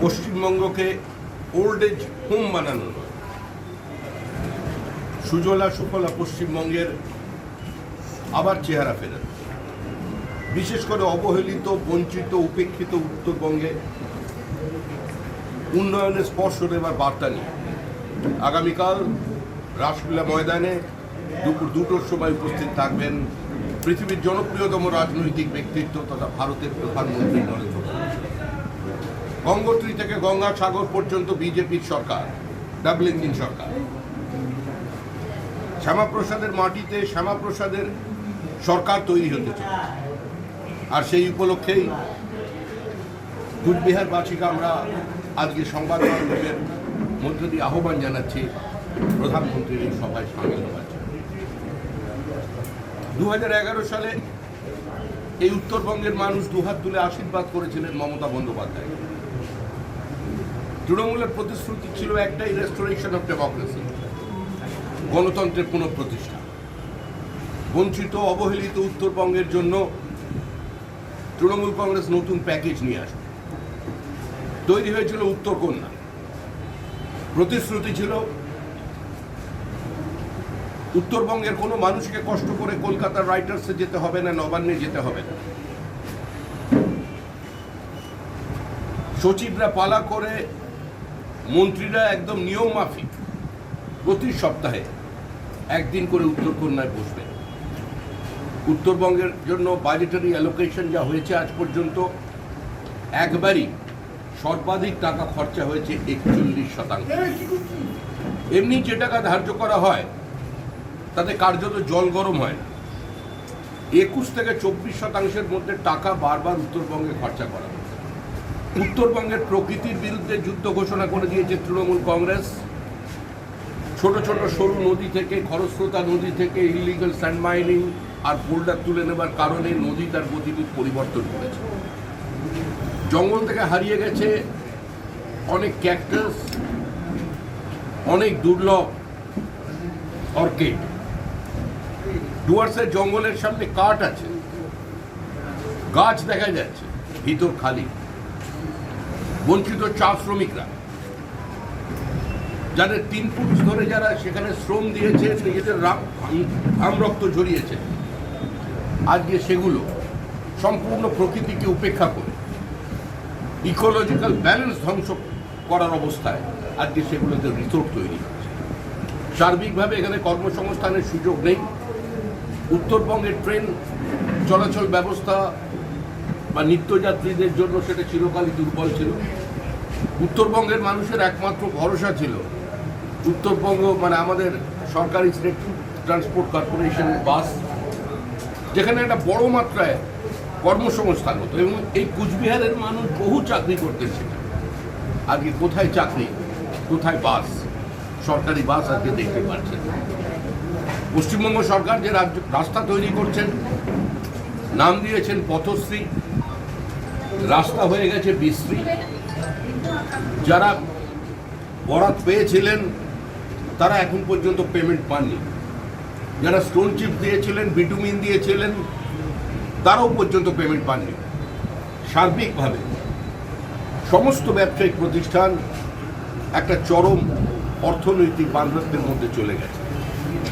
পশ্চিমবঙ্গকে old age home বানানো নয়, সুজলা সুফলা পশ্চিমবঙ্গের আবার চেহারা ফেরানো, বিশেষ করে অবহেলিত, বঞ্চিত, উপেক্ষিত উত্তরবঙ্গে উন্নয়নের স্পর্শ দেবার বার্তা নিয়ে আগামীকাল রাসলীলা ময়দানে দুপুর 2টোর সময় উপস্থিত থাকবেন পৃথিবীর জনপ্রিয়তম রাজনৈতিক ব্যক্তিত্ব তথা ভারতের প্রধানমন্ত্রী নরেন্দ্র মোদী। গঙ্গোত্রী থেকে গঙ্গাসাগর পর্যন্ত বিজেপির সরকার, ডাবল ইঞ্জিন সরকার। শ্যামাপ্রসাদের মাটিতে শ্যামাপ্রসাদের সরকার তৈরি হতে চলেছে, আর সেই উপলক্ষেই কুচবিহারবাসীকে আমরা আজকে সংবাদ মাধ্যমের মধ্য দিয়ে আহ্বান জানাচ্ছি প্রধানমন্ত্রীর এই সভায় সামিল হওয়ার জন্য। 2011 সালে এই উত্তরবঙ্গের মানুষ দুহাত তুলে আশীর্বাদ করেছিলেন মমতা বন্দ্যোপাধ্যায়। তৃণমূলের প্রতিশ্রুতি ছিল একটাই, রেস্টোরেশন অফ ডেমোক্রেসি, গণতন্ত্রের পুনঃপ্রতিষ্ঠা। বঞ্চিত অবহেলিত উত্তরবঙ্গের জন্য তৃণমূল কংগ্রেস নতুন প্যাকেজ নিয়ে আসবে। তৈরি হয়েছিল উত্তরকন্যা। প্রতিশ্রুতি ছিল উত্তরবঙ্গের কোনো মানুষকে কষ্ট করে কলকাতার রাইটার্সে যেতে হবে না, নবান্নে যেতে হবে না। সচিবরা পালা করে, মন্ত্রীরা একদম নিয়ম মাফিক প্রতি সপ্তাহে একদিন করে উত্তরকন্যায় বসবেন। উত্তরবঙ্গের জন্য বাজেটারি অ্যালোকেশন যা হয়েছে আজ পর্যন্ত, একবারই সর্বাধিক টাকা খরচা হয়েছে 41%। এমনি যে টাকা ধার্য করা হয় তাতে কার্যত জল গরম হয় না। 21 থেকে 24% মধ্যে টাকা বারবার উত্তরবঙ্গে খরচা করা হয়। উত্তরবঙ্গের প্রকৃতির বিরুদ্ধে যুদ্ধ ঘোষণা করে দিয়েছে তৃণমূল কংগ্রেস। ছোট ছোট সরু নদী থেকে, খরস্রোতা নদী থেকে ইলিগাল স্যান্ড মাইনিং আর বোল্ডার তুলে নেবার কারণে নদী তার গতিবিধি পরিবর্তন করেছে। জঙ্গল থেকে হারিয়ে গেছে অনেক ক্যাকটাস, অনেক দুর্লভ অর্কিড। ডুয়ার্সের জঙ্গলের সামনে কাঠ আছে, গাছ দেখা যাচ্ছে, ভিতর খালি। বঞ্চিত চা শ্রমিকরা, যাদের 3 পুরুষ ধরে যারা সেখানে শ্রম দিয়েছে, নিজেদের ঘাম রক্ত ঝরিয়েছে, আজকে সেগুলো সম্পূর্ণ প্রকৃতিকে উপেক্ষা করে ইকোলজিক্যাল ব্যালেন্স ধ্বংস করার অবস্থায় আজকে সেগুলোতে রিসোর্ট তৈরি হচ্ছে। সার্বিকভাবে এখানে কর্মসংস্থানের সুযোগ নেই। উত্তরবঙ্গের ট্রেন চলাচল ব্যবস্থা বা নিত্যযাত্রীদের জন্য সেটা চিরকালই দুর্বল ছিল। উত্তরবঙ্গের মানুষের একমাত্র ভরসা ছিল উত্তরবঙ্গ মানে আমাদের সরকারি স্টেট ট্রান্সপোর্ট কর্পোরেশন বাস, যেখানে একটা বড় মাত্রায় কর্মসংস্থান হতো এবং এই কুচবিহারের মানুষ বহু চাকরি করতেন সেখানে। আজকে কোথায় চাকরি, কোথায় বাস, সরকারি বাস আজকে দেখতে পাচ্ছেন। পশ্চিমবঙ্গ সরকার যে রাস্তা তৈরি করছেন, নাম দিয়েছেন পথশ্রী, রাস্তা হয়ে গেছে বিশ্রী। যারা বরাত পেয়েছিলেন তারা এখন পর্যন্ত পেমেন্ট পাননি। যারা স্টোন চিপ দিয়েছিলেন, বিটুমিন দিয়েছিলেন, তারাও পর্যন্ত পেমেন্ট পাননি। সার্বিকভাবে সমস্ত ব্যবসায়িক প্রতিষ্ঠান একটা চরম অর্থনৈতিক বান্ধবদের মধ্যে চলে গেছে।